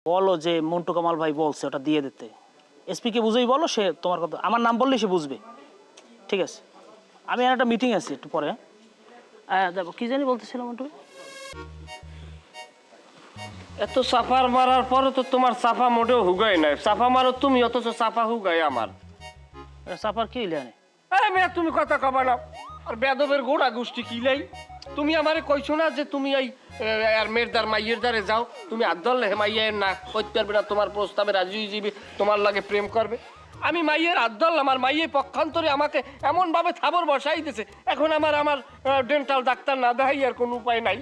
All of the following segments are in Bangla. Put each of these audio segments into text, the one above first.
বলো যে মন্টু কামাল ভাই বলছে ওটা দিয়ে দিতে। এসপি কে বুঝেই বলো, সে তোমার কথা আমার নাম বললেই সে বুঝবে। ঠিক আছে, আমি আর একটা মিটিং আছি একটু পরে। দেখো কি জানি বলতেছিলাম মন্টু। এত সাফার মারার পরে তো তোমার সাফা মোটেও হুগাই নাই। সাফা মারো তুমি, অথচ সাফা হুগাই আমার। সাফার কি ইলানে? আরে মেয়ে তুমি কথা কবা না। আর বেদবের গোড়া গোষ্ঠী কিলাই। তুমি আমারে কইছো না যে তুমি এই আর মেয়েরদার মাইয়ের দ্বারে যাও, তুমি আদল হে মাইয়ের না কইতে পারবে না, তোমার প্রস্তাবে রাজি হয়ে যাবে, তোমার লাগে প্রেম করবে। আমি মাইয়ের আদল, আমার মাইয়ে পক্ষান্তরে আমাকে এমন ভাবে থাবর বসাই দিছে, এখন আমার ডেন্টাল ডাক্তার না দেখাই আর কোনো উপায় নাই।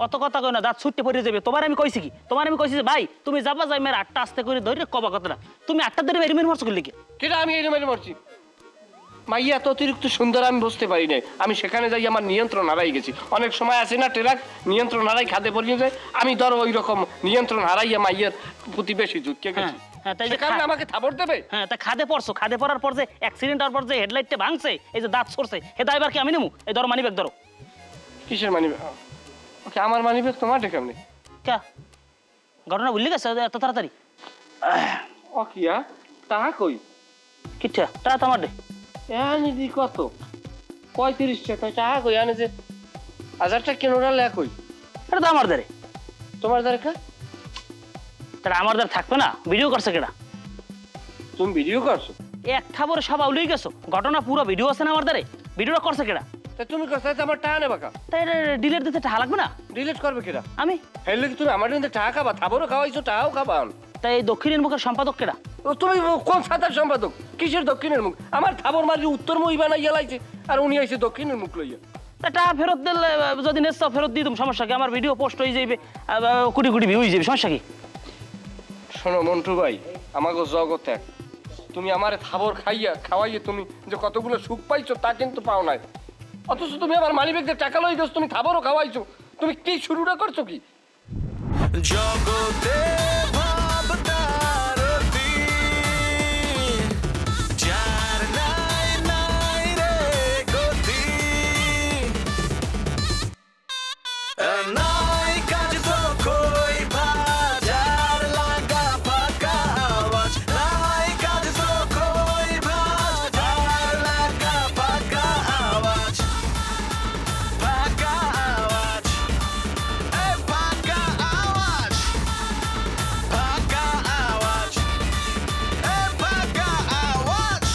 অত কথা কই না, দাঁত ছুটতে পড়ে যাবে। তোমার আমি কইছি কি? তোমার আমি কইছি যে ভাই তুমি যাবা, যাই মেয়ের 8টা আস্তে করে ধরে কবা কথাটা। তুমি 8টা ধরে মেরে মেরে মারছো করলে কি? কেটা আমি এই মেরে মরছি? মাইয়া এত অতিরিক্ত সুন্দর আমি বুঝতে পারি নাই। আমি সেখানে যাই আমার নিয়ন্ত্রণ হারাই গেছি। অনেক সময় আছে না ট্রেলাক নিয়ন্ত্রণ হারাই খাদে পড়িয়ে যায়, আমি ধরো ওই রকম নিয়ন্ত্রণ হারাইয়া মাইয়ের প্রতি বেশি ঝুঁকে গেছি। কারণে আমাকে থাবর দেবে। হ্যাঁ, তা খাদে পড়ছো, খাদে পড়ার পর যে অ্যাক্সিডেন্ট হওয়ার পর যে হেডলাইটটা ভাঙছে, এই যে দাঁত সরছে, হে দায়বার কি আমি নেবো? এই ধরো মানিব্যাগ ধরো। কিসের মানিব্যাগ? ওকে, আমার মানিব্যাগ তোমার কেমনি? কে ঘটনা ভুলে গেছে এত তাড়াতাড়ি? ও কিয়া টাকা কই? কিচ্ছা টাকা তোমার দে। এনে দি কত? 35 টাকা। টাকা কই আনে যে 1000 টাকা কেনরা লে কই? এটা তো আমার দ্বারে। তোমার দ্বারে কা? তাহলে আমার দ্বারা থাকবে না? ভিডিও করছে কেডা? তুমি ভিডিও করছো? এক খাবারে সব আউলেই গেছো, ঘটনা পুরো ভিডিও আছে না আমার দ্বারে। ভিডিওটা করছে কেডা? তা তুমি করছো আমার টাকা নেবা কা? তাই ডিলেট দিতে টাকা লাগবে না? ডিলিট করবে কেডা? আমি। হেলে কি তুমি আমার কিন্তু টাকা খাবা? থাবরও খাওয়াইছো, টাকাও খাবা। তাই এই দক্ষিণের মুখের সম্পাদক কেডা? তুমি কোন সাঁতার সম্পাদক? কিসের দক্ষিণের মুখ? আমার থাবর মারি উত্তর মুখ বানাইয়া লাইছে, আর উনি আইছে দক্ষিণের মুখ লইয়া। টাকা ফেরত দিলে যদি নেস ফেরত দিয়ে তুমি, সমস্যা কি? আমার ভিডিও পোস্ট হয়ে যাবে, কোটি কোটি ভিউ হয়ে যাবে, সমস্যা কি? শোনো মন্টু ভাই, আমাকে জগৎ এক। তুমি আমারে থাবর খাওয়াইয়ে তুমি যে কতগুলো সুখ পাইছো তা কিন্তু পাও নাই। অথচ তুমি আমার মানিব্যাগের টাকা লই গেছো, তুমি থাবরও খাওয়াইছো। তুমি কি শুরুটা করছো কি? জগতে ভাবতারতি যার নাই নাই রে গতি, নাই কাজ তো কই বাজার লাগা ফাঁকা আওয়াজ, নাই কাজ তো কই বাজার লাগা ফাঁকা আওয়াজ, ফাঁকা আওয়াজ, এই ফাঁকা আওয়াজ, ফাঁকা আওয়াজ, এই ফাঁকা আওয়াজ।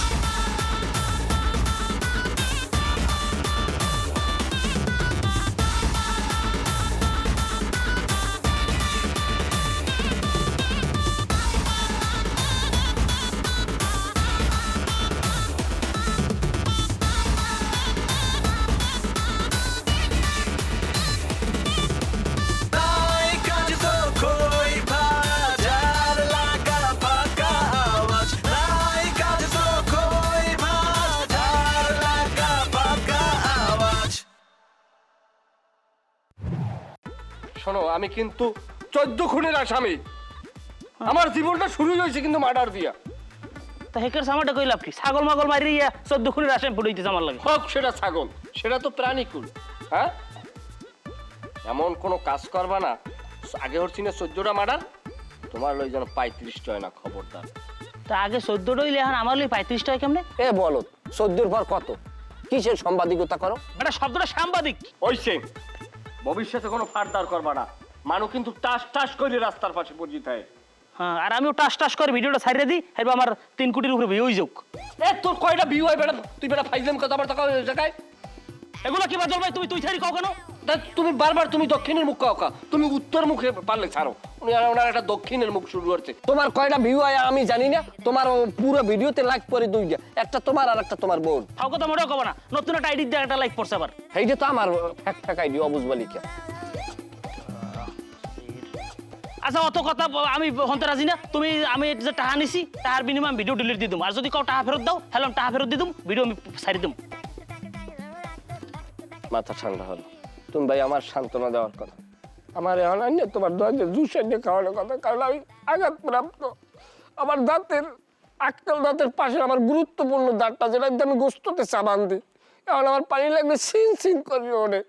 নাই কাজ তো কই বাজার লাগা ফাঁকা আওয়াজ, নাই কাজ তো কই বাজার লাগা ফাঁকা আওয়াজ। শোনো, আমি কিন্তু 14 খুনের আসামি। আমার জীবনটা শুরুই হয়েছে কিন্তু মার্ডার দিয়া। তা হেকের সামাটা কই লাভ কি? ছাগল মাগল মারিয়া 14 খুনের আসামি পড়াইতেছে আমার লাগে। হোক সেটা ছাগল, সেটা তো প্রাণীকুল। হ্যাঁ, এমন কোনো কাজ করবা না। আগে হচ্ছি না 14টা মার্ডার, তোমার লই যেন 35টা হয় না, খবরদার। তা আগে 14টা হইলে এখন আমার লই 35টা হয় কেমনে? এ বলো 14 পর কত? কিসের সাংবাদিকতা করো? এটা শব্দটা সাংবাদিক। ওইছে ভবিষ্যতে কোনো ফারদার করবা না। মানুষ কিন্তু টাস টাস করে রাস্তার পাশে পরিচিত হয়। হ্যাঁ, আর আমিও টাস টাস করে ভিডিওটা ছাইড়ে দিই, এরপর আমার 3 কোটির উপরে ভিউ হই যাক। এ তোর কয়টা ভিউ হয় বেটা? তুই বেটা ফাইজলাম কথাবার্তা কও এই জায়গায়। এগুলো কি বাজল ভাই? তুই ছাড়ি কও কেন? তা তুমি বারবার তুমি দক্ষিণের মুখ কাও কা, তুমি উত্তর মুখে পারলে ছাড়ো। ওনার একটা দক্ষিণের মুখ শুরু করছে। তোমার কয়টা ভিউ হয় আমি জানি না। তোমার পুরো ভিডিওতে লাইক পরে দুইটা, একটা তোমার আর একটা তোমার বোন। তাও কথা মোটেও কব না। নতুন একটা আইডি দিয়ে একটা লাইক পড়ছে আবার। এইটা তো আমার ফ্যাক আইডি, অবুঝবা লিখা। আচ্ছা, অত কথা আমি হতে রাজি না। তুমি আমি যে টাকা নিছি তার বিনিময়ে ভিডিও ডিলিট দিয়ে দিম, আর যদি কাউ টাকা ফেরত দাও তাহলে টাকা ফেরত দিয়ে দিম, ভিডিও আমি ছাড়ি দিম। মাথা ঠান্ডা হলো। তুমি ভাই আমার সান্ত্বনা দেওয়ার কথা, আমার এখন আইনে তোমার দরজা জুস এনে খাওয়ানোর কথা। কারণ আমি আঘাতপ্রাপ্ত। আমার দাঁতের আক্কেল দাঁতের পাশে আমার গুরুত্বপূর্ণ দাঁতটা, যেটা আমি গোস্ততে চাবান দিই, এখন আমার পানি লাগবে সিন সিন করবে ওরে।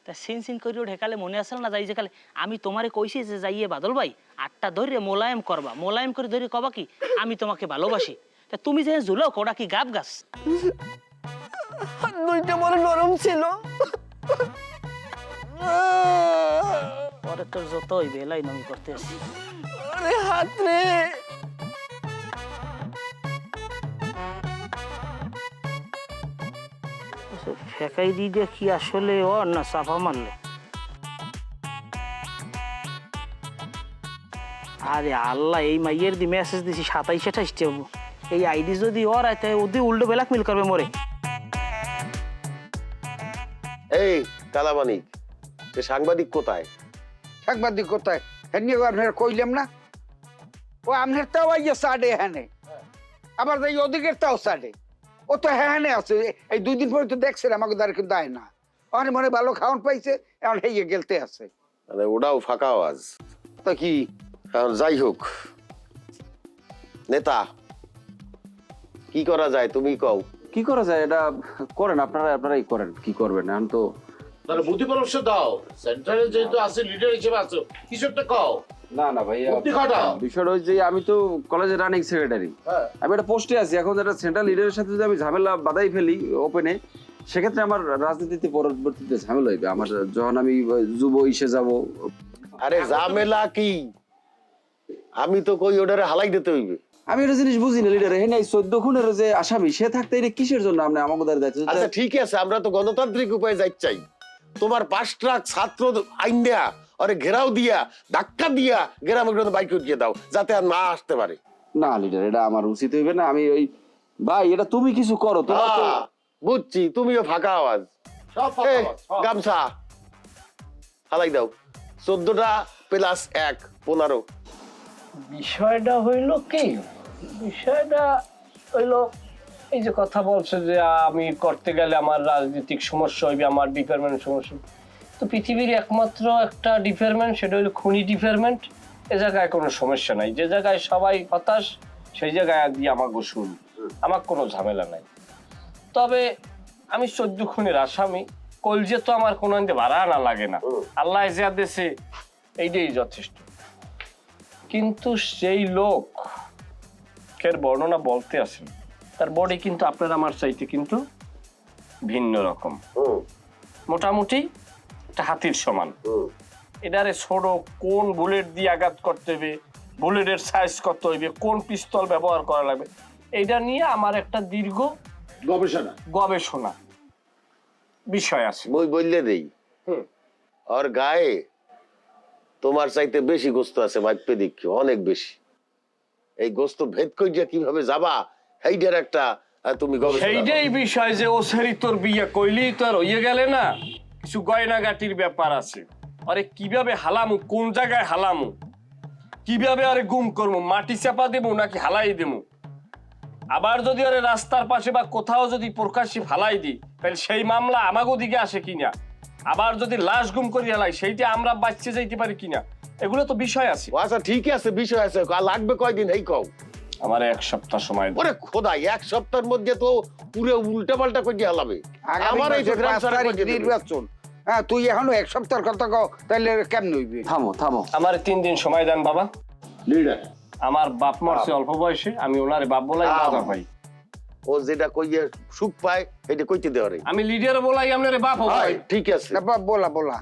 তা সিন করিও ঢেকালে মনে আসল না যাই যে কালে আমি তোমারে কইছি যে যাইয়ে বাদল ভাই আটটা ধরে মোলায়েম করবা, মোলায়েম করে ধরে কবা কি আমি তোমাকে ভালোবাসি। তা তুমি যে ঝুলো ওটা কি গাব গাছ? হাত দুইটা বড় নরম ছিল। পরে তোর যত হইবে এলাই নমি করতে আসি। আরে হাত রে, ফেকাই দিয়ে কি আসলে ওর না চাপা মারলে? আরে আল্লাহ, এই মাইয়ের দি মেসেজ দিছি 27-28 এই আইডি যদি ওর আয় তাই ওদি উল্টো বেলাক মিল করবে মোরে। এই কালামানিক, সে সাংবাদিক কোথায়? সাংবাদিক কোথায় হেনি আপনার কইলাম না, ও আপনার তাও আইয়া সাডে হ্যানে, আবার যাই ওদিকের তাও সাডে, ও তো হ্যানে আছে। এই 2 দিন পরে তো দেখছেন আমাকে দ্বারা কিন্তু দেয় না, ওখানে মনে ভালো খাওয়ান পাইছে, এখন হেয়ে গেলতে আছে। মানে ওটাও ফাঁকা আওয়াজ। তো কি এখন যাই হোক, নেতা কি করা যায় তুমি কও। কি করা যায় এটা করেন, আপনারাই করেন, কি করবেন এখন তো। তাহলে বুদ্ধি পরামর্শ দাও, সেন্টারে যেহেতু আছে লিডার হিসেবে আছো, কিছু একটা কও। না ভাইয়া, বুদ্ধি খাটাও। বিষয়টা হচ্ছে যে আমি তো কলেজের রানিং সেক্রেটারি, আমি একটা পোস্টে আছি। এখন একটা সেন্ট্রাল লিডারের সাথে যদি আমি ঝামেলা বাধাই ফেলি ওপেনে, সেক্ষেত্রে আমার রাজনীতিতে পরবর্তীতে ঝামেলা হইবে। আমার যখন আমি যুব ইসে যাব। আরে ঝামেলা কি, আমি তো কই ওটারে হালাই দিতে হইবে। আমি একটা জিনিস বুঝি না লিডার, হ্যাঁ নাই 14 খুনের যে আসামি সে থাকতে এটা কিসের জন্য আপনি আমাকে দায়িত্ব? আচ্ছা ঠিক আছে, আমরা তো গণতান্ত্রিক উপায়ে যাই চাই। তোমার 5 ট্রাক ছাত্র আইন দেয়া আরে ঘেরাও দিয়া ধাক্কা দিয়া গ্রামে বাইক উঠিয়ে দাও যাতে আর না আসতে পারে। না লিডার, এটা আমার উচিত হইবে না। আমি ওই ভাই, এটা তুমি কিছু করো। তোমার তো বুঝছি, তুমিও ফাঁকা আওয়াজ। সব ফাঁকা এই, আওয়াজ, সব। গামছা হালাই দাও। 14টা প্লাস 1 15। বিষয়টা হইল কি, বিষয়টা হইল এই যে কথা বলছে যে আমি করতে গেলে আমার রাজনৈতিক সমস্যা হইবে, আমার ডিপার্টমেন্টের সমস্যা। তো পৃথিবীর একমাত্র একটা ডিপার্টমেন্ট, সেটা হলো খনি ডিপার্টমেন্ট। এ জায়গায় কোনো সমস্যা নাই, যে জায়গায় সবাই হতাশ সেই জায়গায় দিয়ে আমাকে শুন, আমার কোনো ঝামেলা নাই। তবে আমি 14 খুনের আসামি, কলজে তো আমার কোনো ভাড়া না লাগে না, আল্লাহ যা দেশে এইটাই যথেষ্ট। কিন্তু সেই লোকের বর্ণনা বলতে আসেন, তার বডি কিন্তু আপনার আমার চাইতে কিন্তু ভিন্ন রকম। মোটামুটি একটা হাতির সমান। এটারে ছোট কোন বুলেট দিয়ে আঘাত করতে হবে, বুলেটের সাইজ কত হইবে, কোন পিস্তল ব্যবহার করা লাগবে, এইটা নিয়ে আমার একটা দীর্ঘ গবেষণা বিষয় আছে। বই বললে দেই, আর গায়ে তোমার চাইতে বেশি গোস্ত আছে, মাইপে দেখি অনেক বেশি। এই গোস্ত ভেদ কইরা কিভাবে যাবা এইটার একটা তুমি গবেষণা করো। সেইটাই বিষয় যে ও সেরি তোর বিয়ে কইলেই তো আর হইয়ে গেলে না, কিছু গয়নাগাটির ব্যাপার আছে। আরে কিভাবে হালামু, কোন জায়গায় হালামু, কিভাবে আরে গুম করবো, মাটি চাপা দেবো নাকি হালাই দেবো, আবার যদি আরে রাস্তার পাশে বা কোথাও যদি প্রকাশ্যে ফালাই দিই তাহলে সেই মামলা আমাগো দিকে আসে কিনা, আবার যদি লাশ গুম করি হালাই সেইটা আমরা বাঁচতে যাইতে পারি কিনা, এগুলো তো বিষয় আছে। ও আচ্ছা ঠিক আছে, বিষয় আছে। আর লাগবে কয়দিন এই কও? আমার 1 সপ্তাহ সময় দাও। ওরে খোদা, 1 সপ্তাহের মধ্যে তো পুরো উল্টা পাল্টা করে হালাবে। আমার এই আগামী মাসের 5 তারিখ নির্বাচন, হ্যাঁ তুই এখনো 1 সপ্তাহের কথা কও, তাহলে কেমন হইবে? থামো আমার 3 দিন সময় দেন বাবা। লিডার আমার বাপ মরছে অল্প বয়সে, আমি ওনারে বাপ বলাই মজা পাই। ও যেটা কইয়ে সুখ পায় এটা কইতে দেওয়া রে। আমি লিডার বলাই আপনারে বাপ হই। ঠিক আছে, বলা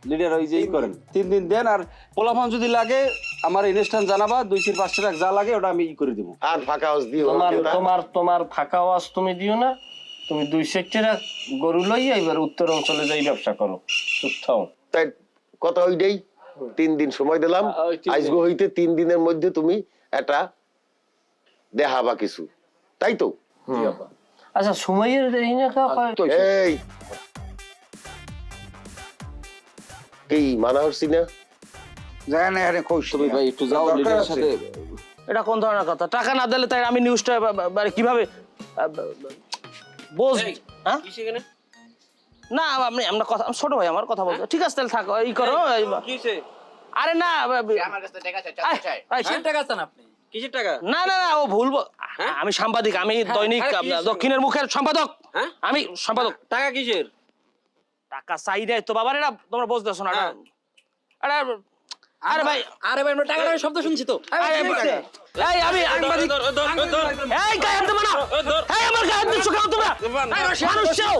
লিডার ওই যেই করেন 3 দিন দেন, আর পোলাফান যদি লাগে আমার ইনস্ট্যান্ট জানাবা, 2-5 টাকা যা লাগে ওটা আমি করে দিব। আর ফাঁকা হাউস দিও তোমার ফাঁকা আওয়াজ তুমি দিও না। তুমি 2 সেক্টরে গরু লইয়া এবার উত্তর অঞ্চলে যাই ব্যবসা করো, চুপ থাও। তাই কথা ওইটাই। 3 দিন সময় দিলাম, আজগো হইতে 3 দিনের মধ্যে তুমি এটা দেখাবা কিছু, তাই তো? আচ্ছা সময়ের এই না এই কি মানা হচ্ছি না? জানেন এখানে কইছ তুমি ভাই একটু যাও লিডারের সাথে। এটা কোন ধরনের কথা? টাকা না দিলে তাই আমি নিউজটা কিভাবে বোঝ? হ্যাঁ না, আমরা কথা, ছোট ভাই আমার কথা বলছো, ঠিক আছে তাহলে থাকো, এই করো। আরে না, না না না, ও ভুল আমি সাংবাদিক, আমি দৈনিক দক্ষিণের মুখের সম্পাদক, আমি সম্পাদক। টাকা কিসের? টাকা চাই রে তো বাবার, এটা তোমরা বুঝতেছো না। আরে আরে ভাই, আরে ভাই আমরা টাকা টাকা শব্দ শুনছি তো। আরে এই আমি সাংবাদিক, এই গায়ে হাত দেবো না, এই আমার গায়ে হাত দিচ্ছ কেন তোমরা? মানুষ চাও,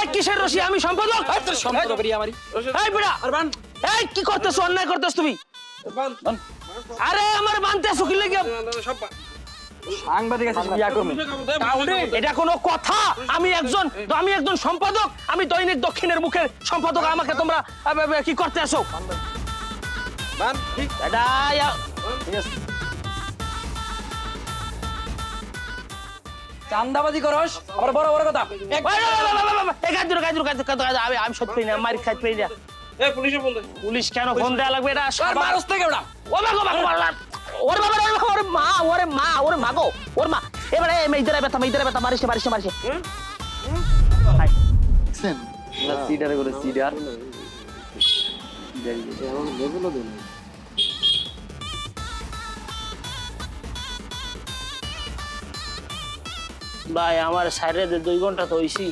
এই কিসের রশি? আমি সম্পাদক। সম্পর্ক বেরিয়ে আমারই। এই বেটা, এই কি করতেছো? অন্যায় করতেছো তুমি। আরে আমার বানতেছো কি লাগে? সাংবাদিক আছে বিয়া করবে। এটা কোনো কথা? আমি একজন সম্পাদক, আমি দৈনিক দক্ষিণের মুখের সম্পাদক, আমাকে তোমরা কি করতে আসো? এটা চান্দাবাজি করস আবার বড় বড় কথা। আমি সত্যি না, মারি খাই পেয়ে না। পুলিশ কেন ফোন দেওয়া লাগবে? এটা মানুষ থেকে ওটা ওর মা গো, ওর মা। এবারে মেয়েদের ব্যথা মারিস সিডারে করে সিডার ভাই আমার সাইডে 2 ঘন্টা তো হইছি।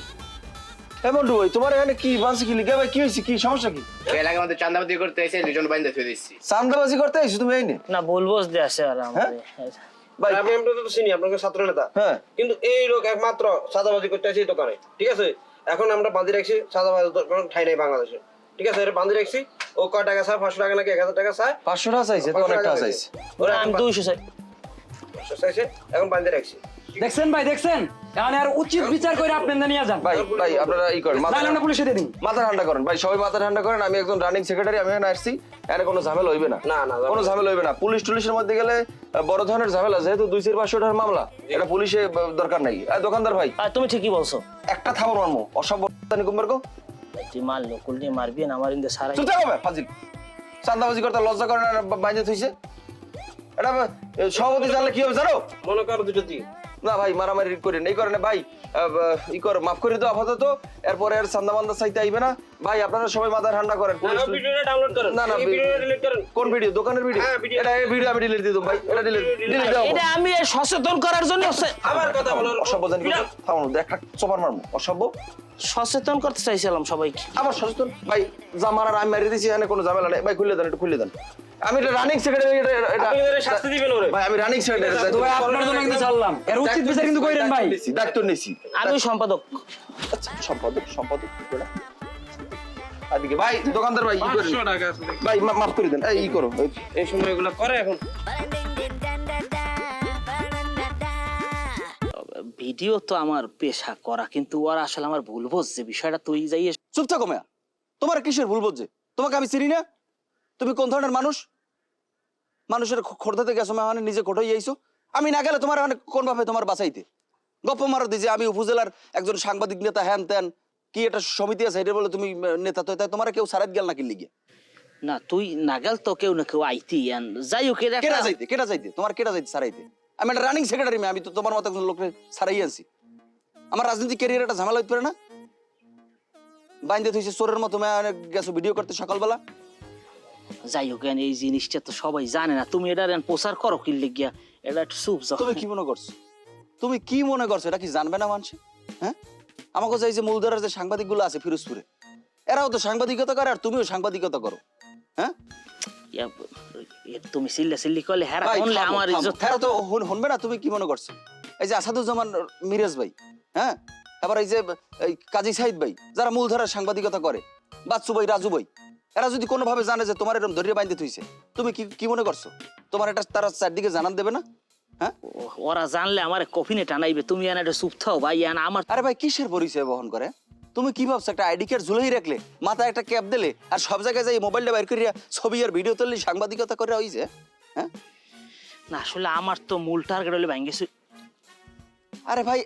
এমন ভাই তোমার এখানে কি বানছে কি লিখে ভাই, কি হয়েছে, কি সমস্যা কি? এলাকার মধ্যে চাঁদাবাজি করতে এসে দুজন বাইন্দা থুয়ে দিচ্ছি। চান্দাবাজি করতে আইছো তুমি এইনে? না বলবো যে আসে আর আমাদের ভাই আমি আমরা তো চিনি আপনাকে ছাত্র নেতা, হ্যাঁ, কিন্তু এই লোক একমাত্র সাদাবাজি করতে আসে এই দোকানে, ঠিক আছে? এখন আমরা বাঁধি রাখছি, সাদাবাজি কোনো ঠাই নাই বাংলাদেশে, ঠিক আছে? এটা বাঁধি রাখছি। ও কয় টাকা চায়? 500 টাকা নাকি 1000 টাকা চায়? 500 টাকা চাইছে তো, অনেক টাকা চাইছে। ওরা আমি 200 চাই। 500 চাইছে, এখন বাঁধি রাখছি। দেখছেন ভাই, দেখছেন? এখন আর উচিত বিচার করে আপনি নিয়ে যান। ভাই ভাই আপনারা ই করেন, তাহলে আমরা পুলিশে দিয়ে দিন। মাথা ঠান্ডা করেন ভাই, সবাই মাথা ঠান্ডা করেন। আমি একজন রানিং সেক্রেটারি, আমি এখানে আসছি, এখানে কোনো ঝামেলা হইবে না। না, না, কোনো ঝামেলা হইবে না। পুলিশ টুলিশের মধ্যে গেলে বড় ধরনের ঝামেলা, যেহেতু 200-500 টাকার মামলা, এটা পুলিশে দরকার নাই। দোকানদার ভাই, আর তুমি ঠিকই বলছো। একটা থাবর মারমো, অসভ্যতানি কুম্বার কো। তুই মারলো কুলনি মারবি না, আমার ইন্দে সারাই। চুপ থাকো ভাই, ফাজিল। চাঁদাবাজি করতে লজ্জা করে না, বাইরে থইছে। এটা সভাপতি জানলে কি হবে জানো? মনে করো দুটো দিন না ভাই, মারামারি করেন এই করেন ভাই, ই কর, মাফ করে দাও আপাতত। এরপরে আর চান্দা মান্দা চাইতে আইবে না ভাই। আপনারা সবাই মাথা ঠান্ডা করেন। ভিডিওটা ডাউনলোড করেন, না না, এই ভিডিওটা ডিলিট করেন। কোন ভিডিও? দোকানের ভিডিও? হ্যাঁ, ভিডিও। এটা এই ভিডিও আমি ডিলিট দিয়ে দেব ভাই, এটা ডিলিট দাও। এটা আমি সচেতন করার জন্য আমার কথা বলো। অসভ্য জানি কথা, থামুন, একটা চোপার মারমু, অসভ্য। সচেতন করতে চাইছিলাম সবাইকে। আবার সচেতন ভাই, যা মারার আমি মারি দিছি, এখানে কোনো ঝামেলা নেই ভাই। খুলে দেন, একটু খুলে দেন। আমি এটা রানিং সেক্রেটারি, এটা আপনি এর শাস্তি দিবেন ওরে। ভাই আমি রানিং সেক্রেটারি, তো ভাই আপনার জন্য কিন্তু ছাড়লাম, এর উচিত বিচার কিন্তু কইরেন ভাই। দায়িত্ব নিছি। আমি সম্পাদক। আচ্ছা, সম্পাদক করে আদিকে ভাই, দোকানদার ভাই ই করেন ভাই, মাফ করে দেন, এই ই করো, এই সময় এগুলো করে এখন। ভিডিও তো আমার পেশা করা, কিন্তু ওরা আসলে আমার ভুল বুঝছে বিষয়টা। তুই যাই চুপ থাকো মেয়া, তোমার কিসের ভুল বুঝছে? তোমাকে আমি চিনি না? তুমি কোন ধরনের মানুষ? মানুষের খোর্ধাতে গেছো, মানে নিজে খোটাই আইছো। আমি না গেলে তোমার কোন ভাবে তোমার বাঁচাইতে গপ্প মারো দিছে আমি উপজেলার একজন সাংবাদিক নেতা, হ্যান ত্যান কি একটা সমিতি আছে এটা বলে তুমি নেতা, তো তাই তোমার কেউ সারাত গেল নাকি লিগে? না তুই না গেল তো কেউ না কেউ আইতি, যাই হোক। কেটা যাইতে তোমার, কেটা যাইতে সারাইতে? আমি একটা রানিং সেক্রেটারি, আমি তো তোমার মতো একজন লোককে সারাই আনছি। আমার রাজনীতি ক্যারিয়ার একটা ঝামেলা হইতে পারে না? বাইন্দে থইছে চোরের মতো গেছো ভিডিও করতে সকালবেলা। যাই হোক, এই জিনিসটা তো সবাই জানে না। তুমি এটা প্রচার করো কি লিগিয়া, এটা একটু চুপ যাও। তুমি কি মনে করছো? তুমি কি মনে করছো এটা কি জানবে না মানুষ? হ্যাঁ, আমাকে চাই যে মূলধারার যে সাংবাদিক গুলো আছে ফিরোজপুরে, এরাও তো সাংবাদিকতা করে, আর তুমিও সাংবাদিকতা করো। হ্যাঁ, তুমি চিল্লি করলে হ্যাঁ শুনলে আমার ইজ্জত তো শুনবে না। তুমি কি মনে করছো এই যে আসাদুজ্জামান মিরাজ ভাই, হ্যাঁ, আবার এই যে কাজী সাইদ ভাই, যারা মূলধারার সাংবাদিকতা করে, বাচ্চু ভাই, রাজু ভাই, এরা যদি কোনোভাবে জানে যে তোমার এরকম ধরিয়ে বাইন্ধে থইছে, তুমি কি মনে করছো তোমার এটা তারা চারদিকে জানান দেবে না? হ্যাঁ, ওরা জানলে আমার কফিনে টানাইবে। তুমি এটা চুপ থাও ভাই। আমার আরে ভাই কিসের পরিচয় বহন করে? তুমি কি ভাবছো একটা আইডি কার্ড ঝুলাই রাখলে, মাথায় একটা ক্যাপ দিলে, আর সব জায়গায় যাই মোবাইলটা বাইর করিয়া ছবি আর ভিডিও তুললে সাংবাদিকতা করে হইছে? হ্যাঁ, না আসলে আমার তো মূল টার্গেট হলে ভাঙ্গেছে। আরে ভাই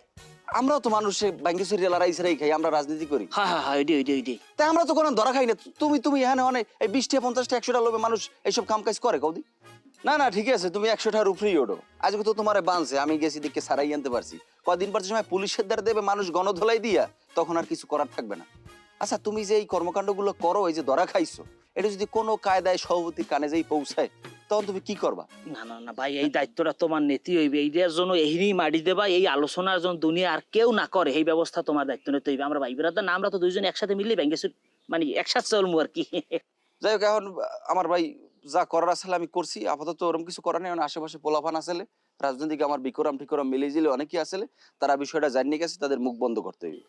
আমরাও তো মানুষে ভাঙ্গেশ্বরী লড়াই সেরাই খাই, আমরা রাজনীতি করি। হ্যাঁ হ্যাঁ হ্যাঁ, ওইটাই। তাই আমরা তো কোনো ধরা খাই না। তুমি এখানে অনেক এই 20টা 50টা 100টা লোভে মানুষ এইসব কাম কাজ করে কৌদি? না না, ঠিক আছে, তুমি 100 টাকার উপরেই ওঠো। আজকে তো তোমার বানছে, আমি গেছি দেখে সারাই আনতে পারছি। কদিন পর সময় পুলিশের দ্বারা দেবে মানুষ গণধোলাই দিয়া, তখন আর কিছু করার থাকবে না। আচ্ছা, তুমি যে এই কর্মকাণ্ডগুলো করো, এই যে ধরা খাইছো, এটা যদি কোনো কায়দায় সভাপতির কানে যেই পৌঁছায়, তখন তুমি কি করবা? না না না ভাই, এই দায়িত্বটা তোমার নেতি হইবে, এইটার জন্য এহিনি মারি দেবা, এই আলোচনার জন্য দুনিয়া আর কেউ না করে, এই ব্যবস্থা তোমার দায়িত্ব নিতে হইবে। আমরা ভাই বিরাদার না, আমরা তো দুইজন একসাথে মিলে ব্যাংকে মানে একসাথে চলবো আর কি। যাই হোক, এখন আমার ভাই যা করার আসলে আমি করছি, আপাতত ওরকম কিছু করার নেই। আশেপাশে পোলাপান আসলে রাজনৈতিক আমার বিক্রম টিক্রম মিলে জিলে অনেকেই আসলে, তারা বিষয়টা জানিয়ে গেছে, তাদের মুখ বন্ধ করতে হইবে।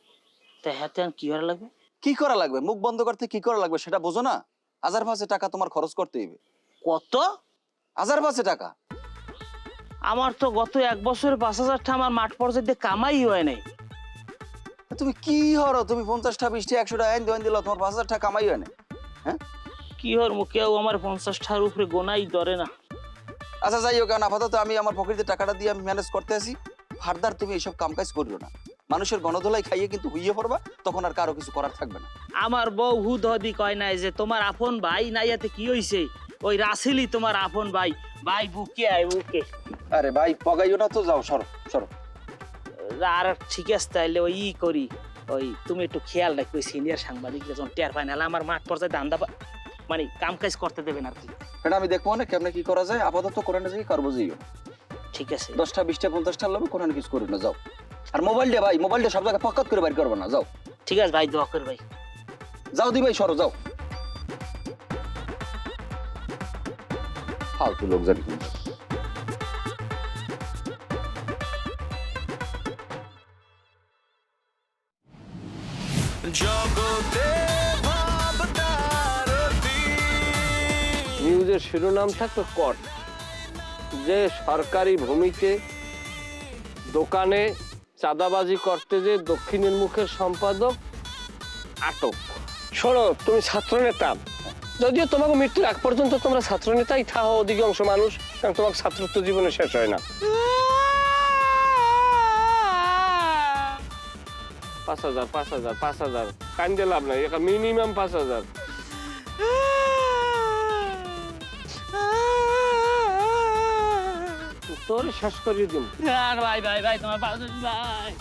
তা হাতে কি করা লাগবে? কি করা লাগবে? মুখ বন্ধ করতে কি করা লাগবে সেটা বোঝো না? 1000 টাকা তোমার খরচ করতে হইবে। কত? 1000 টাকা। আমার তো গত 1 বছরে 5000 টাকা আমার মাঠ পর্যায়ে দিয়ে কামাই হয় নাই। তুমি কি হরো? তুমি 50টা 20টা 100 টাকা আইন দিল, তোমার 5000 টাকা কামাই হয় না? হ্যাঁ, কি হর কেউ আমার 50 টাকার উপরে গোনাই ধরে না। আচ্ছা যাই হোক, আপাতত আমি আমার পকেটে টাকাটা দিয়ে আমি ম্যানেজ করতে আছি। ফার্দার তুমি এইসব কাম কাজ করিও না। মানুষের গণধোলাই খাইয়ে কিন্তু হইয়ে পড়বা, তখন আর কারো কিছু করার থাকবে না। আমার বউ হুদহদি কয় নাই যে তোমার আপন ভাই নাইয়াতে কি হইছে, ওই রাসেলই তোমার আপন ভাই। ভাই বুকে আয় বুকে। আরে ভাই পগাইও না তো, যাও সরো সরো। আর ঠিক আছে, তাইলে ওই করি, ওই তুমি একটু খেয়াল রাখো ওই সিনিয়র সাংবাদিক যখন টের পায়, নাহলে আমার মাঠ পর্যায়ে দান্দা মানে কাম কাজ করতে দেবেন আর কি। এটা আমি দেখবো না কেমনে কি করা যায়। আপাতত কোরআনে যাই করবো যাইও। ঠিক আছে, 10টা 20টা 50টা লবে, কোরআনে কিছু করি না, যাও। আর মোবাইলটা ভাই, মোবাইলটা সব জায়গায় ফকাত করে বাইর করবো না, যাও। ঠিক আছে ভাই, দোয়া কর ভাই। যাও দি ভাই, সরো যাও। ফালতু লোক জানি কোনটা। জগতে ভাবতারতি নিউজের শিরোনাম থাকতো কট, যে সরকারি ভূমিতে দোকানে চাঁদাবাজি করতে যে দক্ষিণের মুখের সম্পাদক আটক। শোনো, তুমি ছাত্রনেতা, যদিও তোমাকে মৃত্যুর আগ পর্যন্ত তোমরা ছাত্রনেতাই থাকো অধিকাংশ মানুষ, কারণ তোমার ছাত্রত্ব জীবনে শেষ হয় না। 5000 5000 5000 কান্দে লাভ নাই, মিনিমাম 5000। তোর শেষ করিয়ে দিন। ভাই ভাই ভাই তোমার ভাই